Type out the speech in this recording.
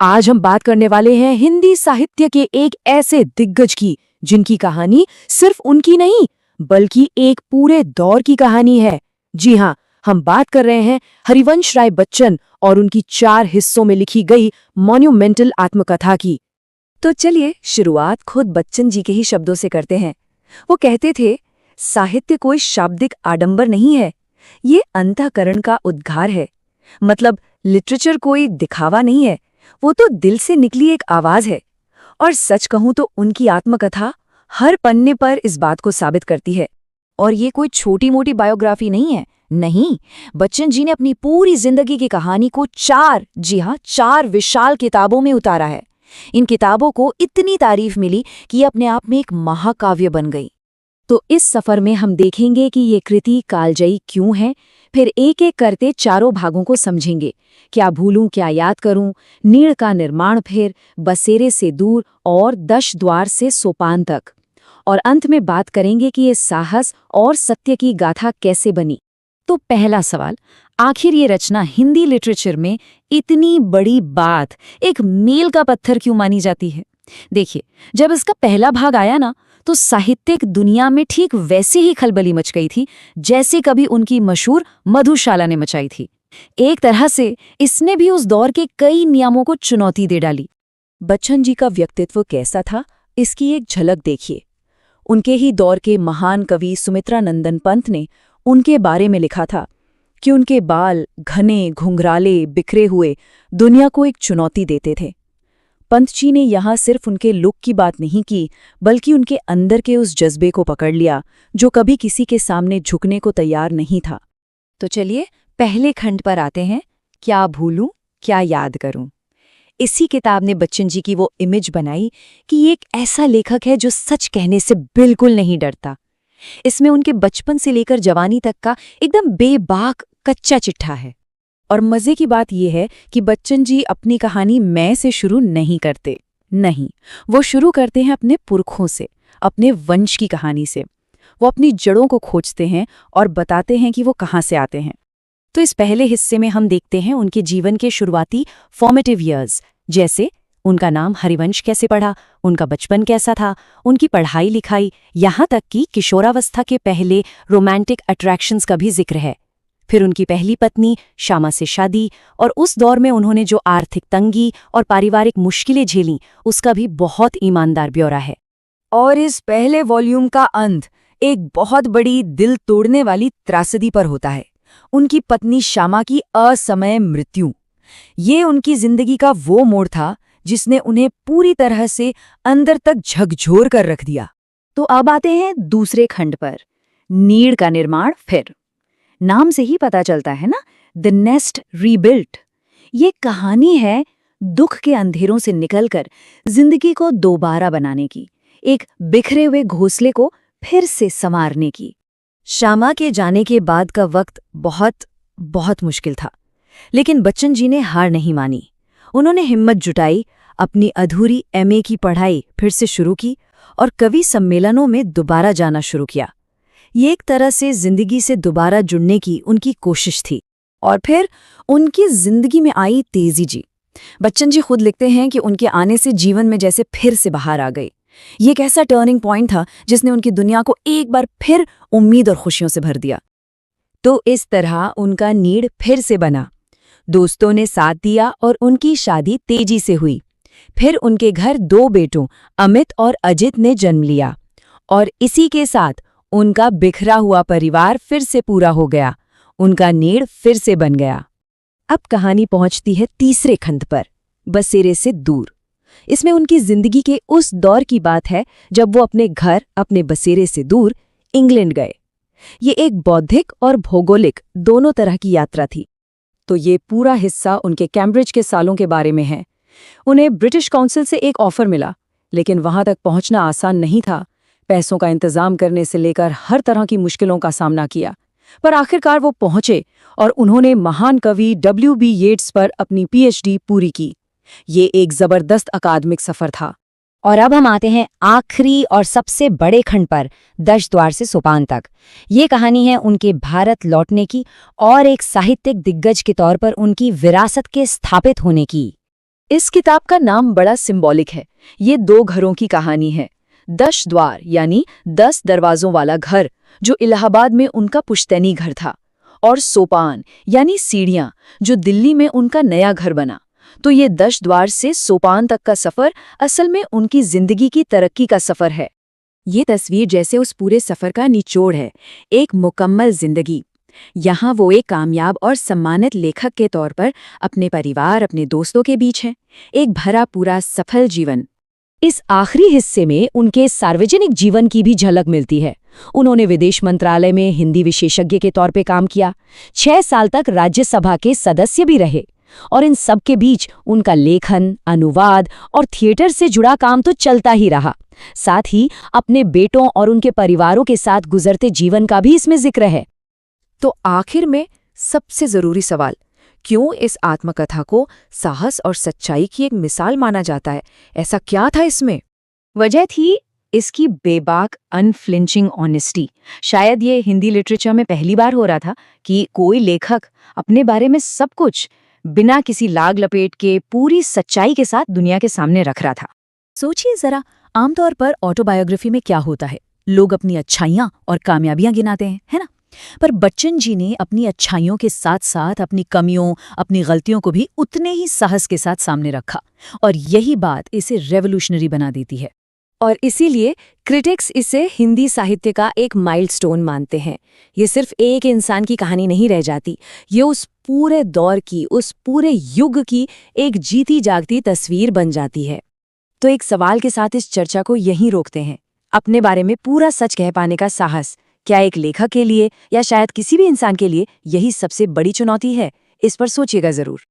आज हम बात करने वाले हैं हिंदी साहित्य के एक ऐसे दिग्गज की जिनकी कहानी सिर्फ उनकी नहीं बल्कि एक पूरे दौर की कहानी है। जी हाँ, हम बात कर रहे हैं हरिवंश राय बच्चन और उनकी 4 हिस्सों में लिखी गई मॉन्यूमेंटल आत्मकथा की। तो चलिए शुरुआत खुद बच्चन जी के ही शब्दों से करते हैं। वो कहते थे, साहित्य कोई शाब्दिक आडंबर नहीं है, ये अंतःकरण का उद्गार है। मतलब लिटरेचर कोई दिखावा नहीं है, वो तो दिल से निकली एक आवाज है। और सच कहूं तो उनकी आत्मकथा हर पन्ने पर इस बात को साबित करती है। और ये कोई छोटी मोटी बायोग्राफी नहीं है, नहीं, बच्चन जी ने अपनी पूरी जिंदगी की कहानी को 4 विशाल किताबों में उतारा है। इन किताबों को इतनी तारीफ मिली कि ये अपने आप में एक महाकाव्य बन गई। तो इस सफर में हम देखेंगे कि ये कृति कालजयी क्यों है, फिर एक एक करते चारों भागों को समझेंगे। क्या भूलूं क्या याद करूं, नीड़ का निर्माण, फिर बसेरे से दूर और 10 द्वार से सोपान तक। और अंत में बात करेंगे कि ये साहस और सत्य की गाथा कैसे बनी। तो पहला सवाल, आखिर ये रचना हिंदी लिटरेचर में इतनी बड़ी बात, एक मील का पत्थर क्यों मानी जाती है? देखिए, जब इसका पहला भाग आया ना, तो साहित्यिक दुनिया में ठीक वैसे ही खलबली मच गई थी जैसे कभी उनकी मशहूर मधुशाला ने मचाई थी। एक तरह से इसने भी उस दौर के कई नियमों को चुनौती दे डाली। बच्चन जी का व्यक्तित्व कैसा था, इसकी एक झलक देखिए। उनके ही दौर के महान कवि सुमित्रा नंदन पंत ने उनके बारे में लिखा था कि उनके बाल घने, घुंघराले, बिखरे हुए दुनिया को एक चुनौती देते थे। पंत जी ने यहाँ सिर्फ उनके लुक की बात नहीं की, बल्कि उनके अंदर के उस जज्बे को पकड़ लिया जो कभी किसी के सामने झुकने को तैयार नहीं था। तो चलिए पहले खंड पर आते हैं, क्या भूलूं क्या याद करूं। इसी किताब ने बच्चन जी की वो इमेज बनाई कि ये एक ऐसा लेखक है जो सच कहने से बिल्कुल नहीं डरता। इसमें उनके बचपन से लेकर जवानी तक का एकदम बेबाक कच्चा चिट्ठा है। और मजे की बात यह है कि बच्चन जी अपनी कहानी मैं से शुरू नहीं करते, नहीं, वो शुरू करते हैं अपने पुरखों से, अपने वंश की कहानी से। वो अपनी जड़ों को खोजते हैं और बताते हैं कि वो कहाँ से आते हैं। तो इस पहले हिस्से में हम देखते हैं उनके जीवन के शुरुआती फॉर्मेटिव ईयर्स, जैसे उनका नाम हरिवंश कैसे पड़ा, उनका बचपन कैसा था, उनकी पढ़ाई लिखाई, यहाँ तक कि किशोरावस्था के पहले रोमांटिक अट्रैक्शंस का भी जिक्र है। फिर उनकी पहली पत्नी श्यामा से शादी और उस दौर में उन्होंने जो आर्थिक तंगी और पारिवारिक मुश्किलें झेलीं, उसका भी बहुत ईमानदार ब्यौरा है। और इस पहले वॉल्यूम का अंत एक बहुत बड़ी दिल तोड़ने वाली त्रासदी पर होता है, उनकी पत्नी श्यामा की असमय मृत्यु। ये उनकी जिंदगी का वो मोड़ था जिसने उन्हें पूरी तरह से अंदर तक झकझोर कर रख दिया। तो अब आते हैं दूसरे खंड पर, नीड़ का निर्माण। फिर नाम से ही पता चलता है ना, द नेस्ट रीबिल्ट। ये कहानी है दुख के अंधेरों से निकलकर जिंदगी को दोबारा बनाने की, एक बिखरे हुए घोंसले को फिर से संवारने की। श्यामा के जाने के बाद का वक्त बहुत मुश्किल था, लेकिन बच्चन जी ने हार नहीं मानी। उन्होंने हिम्मत जुटाई, अपनी अधूरी एमए की पढ़ाई फिर से शुरू की और कवि सम्मेलनों में दोबारा जाना शुरू किया। ये एक तरह से जिंदगी से दोबारा जुड़ने की उनकी कोशिश थी। और फिर उनकी जिंदगी में आई तेजी जी। बच्चन जी खुद लिखते हैं कि उनके आने से जीवन में जैसे फिर से बाहर आ गई। ये एक ऐसा टर्निंग पॉइंट था जिसने उनकी दुनिया को एक बार फिर उम्मीद और खुशियों से भर दिया। तो इस तरह उनका नीड़ फिर से बना, दोस्तों ने साथ दिया और उनकी शादी तेजी से हुई। फिर उनके घर 2 बेटों अमित और अजित ने जन्म लिया और इसी के साथ उनका बिखरा हुआ परिवार फिर से पूरा हो गया, उनका नीड़ फिर से बन गया। अब कहानी पहुंचती है तीसरे खंड पर, बसेरे से दूर। इसमें उनकी जिंदगी के उस दौर की बात है जब वो अपने घर, अपने बसेरे से दूर इंग्लैंड गए। ये एक बौद्धिक और भौगोलिक दोनों तरह की यात्रा थी। तो ये पूरा हिस्सा उनके कैम्ब्रिज के सालों के बारे में है। उन्हें ब्रिटिश काउंसिल से एक ऑफर मिला, लेकिन वहां तक पहुंचना आसान नहीं था। पैसों का इंतजाम करने से लेकर हर तरह की मुश्किलों का सामना किया, पर आखिरकार वो पहुंचे और उन्होंने महान कवि W.B. येट्स पर अपनी PhD पूरी की। ये एक जबरदस्त अकादमिक सफर था। और अब हम आते हैं आखिरी और सबसे बड़े खंड पर, 10 द्वार से सोपान तक। ये कहानी है उनके भारत लौटने की और एक साहित्यिक दिग्गज के तौर पर उनकी विरासत के स्थापित होने की। इस किताब का नाम बड़ा सिंबॉलिक है। ये 2 घरों की कहानी है। 10 द्वार यानी 10 दरवाजों वाला घर, जो इलाहाबाद में उनका पुश्तैनी घर था, और सोपान यानी सीढ़ियां, जो दिल्ली में उनका नया घर बना। तो ये 10 द्वार से सोपान तक का सफर असल में उनकी जिंदगी की तरक्की का सफर है। ये तस्वीर जैसे उस पूरे सफर का निचोड़ है, एक मुकम्मल जिंदगी। यहाँ वो एक कामयाब और सम्मानित लेखक के तौर पर अपने परिवार, अपने दोस्तों के बीच हैं, एक भरा पूरा सफल जीवन। इस आखिरी हिस्से में उनके सार्वजनिक जीवन की भी झलक मिलती है। उन्होंने विदेश मंत्रालय में हिंदी विशेषज्ञ के तौर पे काम किया, 6 साल तक राज्यसभा के सदस्य भी रहे, और इन सब के बीच उनका लेखन, अनुवाद और थिएटर से जुड़ा काम तो चलता ही रहा। साथ ही अपने बेटों और उनके परिवारों के साथ गुजरते जीवन का भी इसमें जिक्र है। तो आखिर में सबसे जरूरी सवाल, क्यों इस आत्मकथा को साहस और सच्चाई की एक मिसाल माना जाता है? ऐसा क्या था इसमें? वजह थी इसकी बेबाक अनफ्लिंचिंग ऑनेस्टी। शायद ये हिंदी लिटरेचर में पहली बार हो रहा था कि कोई लेखक अपने बारे में सब कुछ बिना किसी लाग लपेट के पूरी सच्चाई के साथ दुनिया के सामने रख रहा था। सोचिए जरा, आमतौर पर ऑटोबायोग्राफी में क्या होता है, लोग अपनी अच्छाइयाँ और कामयाबियां गिनाते हैं, है ना? पर बच्चन जी ने अपनी अच्छाइयों के साथ साथ अपनी कमियों, अपनी गलतियों को भी उतने ही साहस के साथ सामने रखा, और यही बात इसे रेवोल्यूशनरी बना देती है। और इसीलिए क्रिटिक्स इसे हिंदी साहित्य का एक माइलस्टोन मानते हैं। ये सिर्फ एक इंसान की कहानी नहीं रह जाती, ये उस पूरे दौर की, उस पूरे युग की एक जीती जागती तस्वीर बन जाती है। तो एक सवाल के साथ इस चर्चा को यहीं रोकते हैं। अपने बारे में पूरा सच कह पाने का साहस क्या एक लेखक के लिए या शायद किसी भी इंसान के लिए यही सबसे बड़ी चुनौती है? इस पर सोचिएगा जरूर।